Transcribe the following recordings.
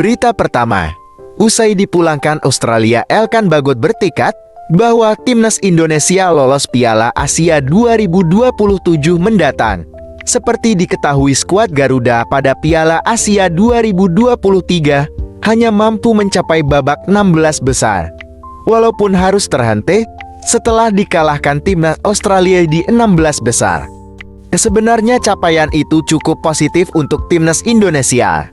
Berita pertama, usai dipulangkan Australia, Elkan Bagot bertekad bahwa timnas Indonesia lolos Piala Asia 2027 mendatang. Seperti diketahui, skuad Garuda pada Piala Asia 2023 hanya mampu mencapai babak 16 besar. Walaupun harus terhenti setelah dikalahkan timnas Australia di 16 besar. Sebenarnya capaian itu cukup positif untuk timnas Indonesia,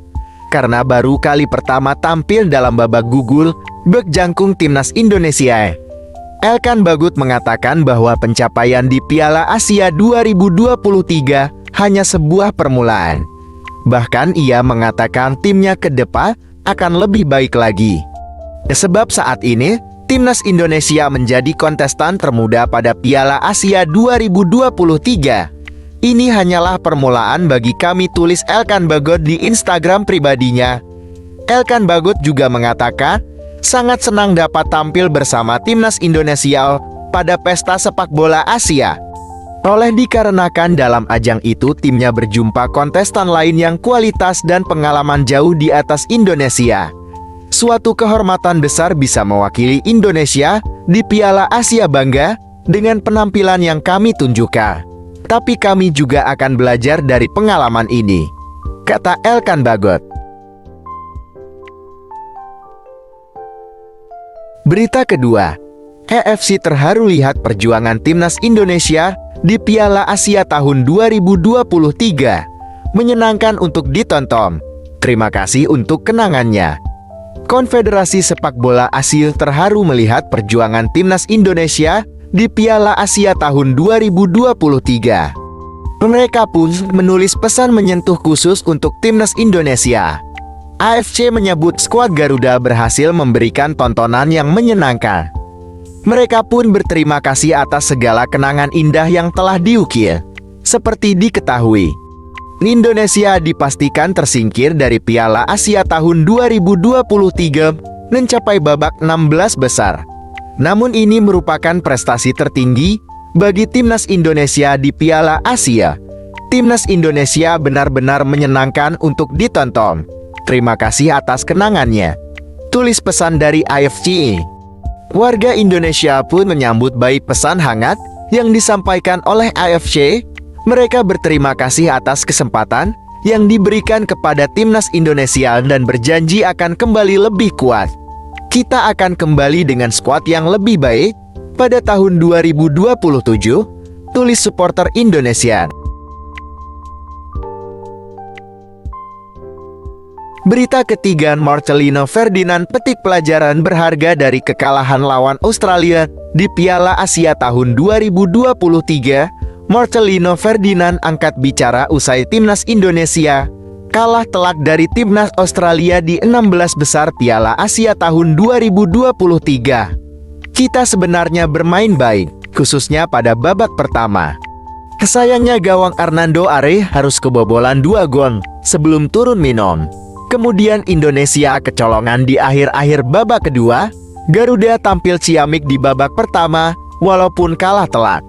karena baru kali pertama tampil dalam babak gugur bak jangkung timnas Indonesia. Elkan Bagot mengatakan bahwa pencapaian di Piala Asia 2023 hanya sebuah permulaan. Bahkan ia mengatakan timnya ke depan akan lebih baik lagi. Sebab saat ini, timnas Indonesia menjadi kontestan termuda pada Piala Asia 2023. Ini hanyalah permulaan bagi kami, tulis Elkan Bagot di Instagram pribadinya. Elkan Bagot juga mengatakan sangat senang dapat tampil bersama timnas Indonesia pada pesta sepak bola Asia. Oleh dikarenakan dalam ajang itu timnya berjumpa kontestan lain yang kualitas dan pengalaman jauh di atas Indonesia. Suatu kehormatan besar bisa mewakili Indonesia di Piala Asia. Bangga dengan penampilan yang kami tunjukkan. Tapi kami juga akan belajar dari pengalaman ini, kata Elkan Bagot. Berita kedua, AFC terharu lihat perjuangan timnas Indonesia di Piala Asia tahun 2023. Menyenangkan untuk ditonton. Terima kasih untuk kenangannya. Konfederasi Sepak Bola Asia terharu melihat perjuangan timnas Indonesia di Piala Asia tahun 2023. Mereka pun menulis pesan menyentuh khusus untuk timnas Indonesia. AFC menyebut skuad Garuda berhasil memberikan tontonan yang menyenangkan. Mereka pun berterima kasih atas segala kenangan indah yang telah diukir. Seperti diketahui, Indonesia dipastikan tersingkir dari Piala Asia tahun 2023 mencapai babak 16 besar. Namun ini merupakan prestasi tertinggi bagi timnas Indonesia di Piala Asia. Timnas Indonesia benar-benar menyenangkan untuk ditonton. Terima kasih atas kenangannya, tulis pesan dari AFC. Warga Indonesia pun menyambut baik pesan hangat yang disampaikan oleh AFC. Mereka berterima kasih atas kesempatan yang diberikan kepada timnas Indonesia dan berjanji akan kembali lebih kuat. Kita akan kembali dengan skuad yang lebih baik pada tahun 2027, tulis supporter Indonesia. Berita ketiga, Marcelino Ferdinand petik pelajaran berharga dari kekalahan lawan Australia di Piala Asia tahun 2023. Marcelino Ferdinand angkat bicara usai timnas Indonesia kalah telak dari timnas Australia di 16 besar Piala Asia tahun 2023. Kita sebenarnya bermain baik, khususnya pada babak pertama. Sayangnya gawang Arnando Are harus kebobolan 2 gol sebelum turun minum. Kemudian Indonesia kecolongan di akhir-akhir babak kedua. Garuda tampil ciamik di babak pertama walaupun kalah telak.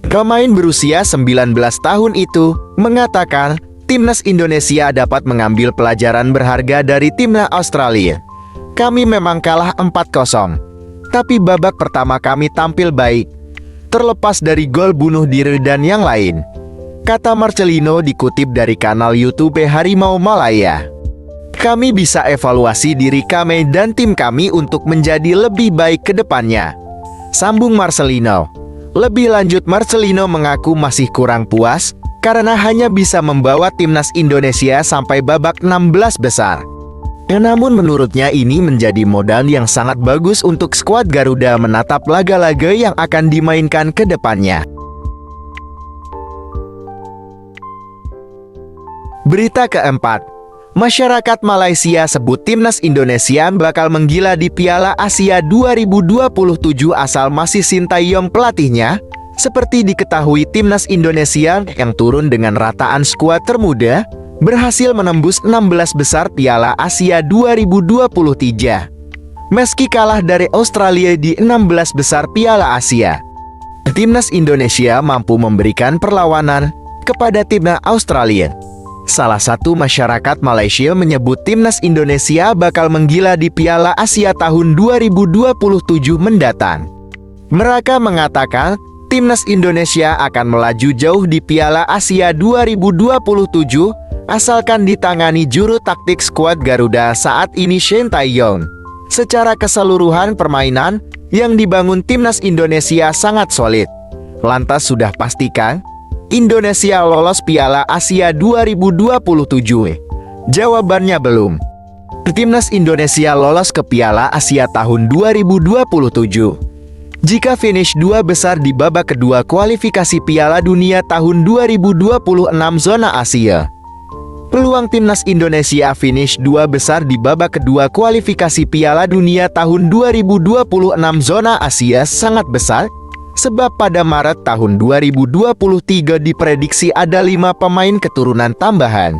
Pemain berusia 19 tahun itu mengatakan timnas Indonesia dapat mengambil pelajaran berharga dari timnas Australia. Kami memang kalah 4-0, tapi babak pertama kami tampil baik, terlepas dari gol bunuh diri dan yang lain, kata Marcelino dikutip dari kanal YouTube Harimau Malaya. Kami bisa evaluasi diri kami dan tim kami untuk menjadi lebih baik ke depannya, sambung Marcelino. Lebih lanjut, Marcelino mengaku masih kurang puas karena hanya bisa membawa timnas Indonesia sampai babak 16 besar. Namun menurutnya ini menjadi modal yang sangat bagus untuk skuad Garuda menatap laga-laga yang akan dimainkan ke depannya. Berita keempat, masyarakat Malaysia sebut timnas Indonesia bakal menggila di Piala Asia 2027 asal masih Sintayong pelatihnya. Seperti diketahui, timnas Indonesia yang turun dengan rataan skuad termuda berhasil menembus 16 besar Piala Asia 2023. Meski kalah dari Australia di 16 besar Piala Asia, timnas Indonesia mampu memberikan perlawanan kepada timnas Australia. Salah satu masyarakat Malaysia menyebut timnas Indonesia bakal menggila di Piala Asia tahun 2027 mendatang. Mereka mengatakan, timnas Indonesia akan melaju jauh di Piala Asia 2027 asalkan ditangani juru taktik skuad Garuda saat ini Shin Tae-yong. Secara keseluruhan permainan yang dibangun timnas Indonesia sangat solid. Lantas sudah pastikan Indonesia lolos Piala Asia 2027? Jawabannya belum. Timnas Indonesia lolos ke Piala Asia tahun 2027 jika finish 2 besar di babak kedua kualifikasi Piala Dunia tahun 2026 zona Asia. Peluang timnas Indonesia finish 2 besar di babak kedua kualifikasi Piala Dunia tahun 2026 zona Asia sangat besar, sebab pada Maret tahun 2023 diprediksi ada 5 pemain keturunan tambahan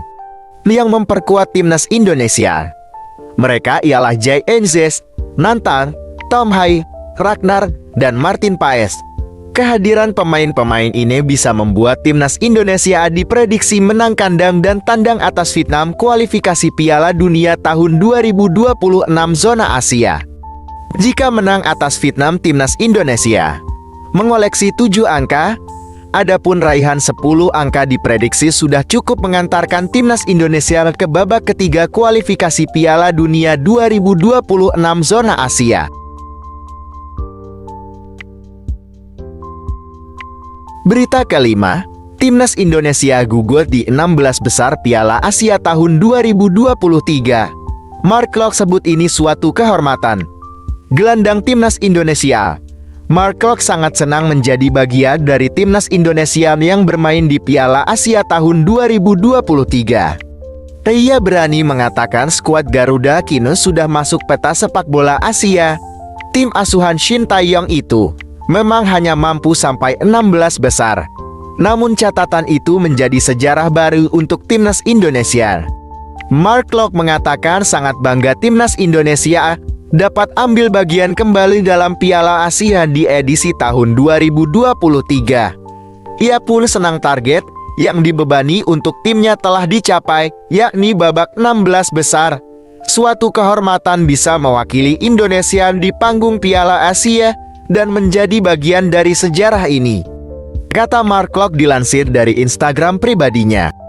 yang memperkuat timnas Indonesia. Mereka ialah Jay Enzes, Nantang, Tom Hai, Ragnar, dan Martin Paes. Kehadiran pemain-pemain ini bisa membuat timnas Indonesia diprediksi menang kandang dan tandang atas Vietnam kualifikasi Piala Dunia tahun 2026 zona Asia. Jika menang atas Vietnam, timnas Indonesia mengoleksi 7 angka, adapun raihan 10 angka diprediksi sudah cukup mengantarkan timnas Indonesia ke babak ketiga kualifikasi Piala Dunia 2026 zona Asia. Berita kelima, timnas Indonesia gugur di 16 besar Piala Asia tahun 2023. Mark Klok sebut ini suatu kehormatan. Gelandang timnas Indonesia, Mark Klok sangat senang menjadi bagian dari timnas Indonesia yang bermain di Piala Asia tahun 2023. Ia berani mengatakan skuad Garuda kini sudah masuk peta sepak bola Asia. Tim asuhan Shin Tae-yong itu memang hanya mampu sampai 16 besar. Namun catatan itu menjadi sejarah baru untuk timnas Indonesia. Mark Klok mengatakan sangat bangga timnas Indonesia dapat ambil bagian kembali dalam Piala Asia di edisi tahun 2023. Ia pun senang target yang dibebani untuk timnya telah dicapai, yakni babak 16 besar. Suatu kehormatan bisa mewakili Indonesia di panggung Piala Asia dan menjadi bagian dari sejarah ini, kata Mark Klok dilansir dari Instagram pribadinya.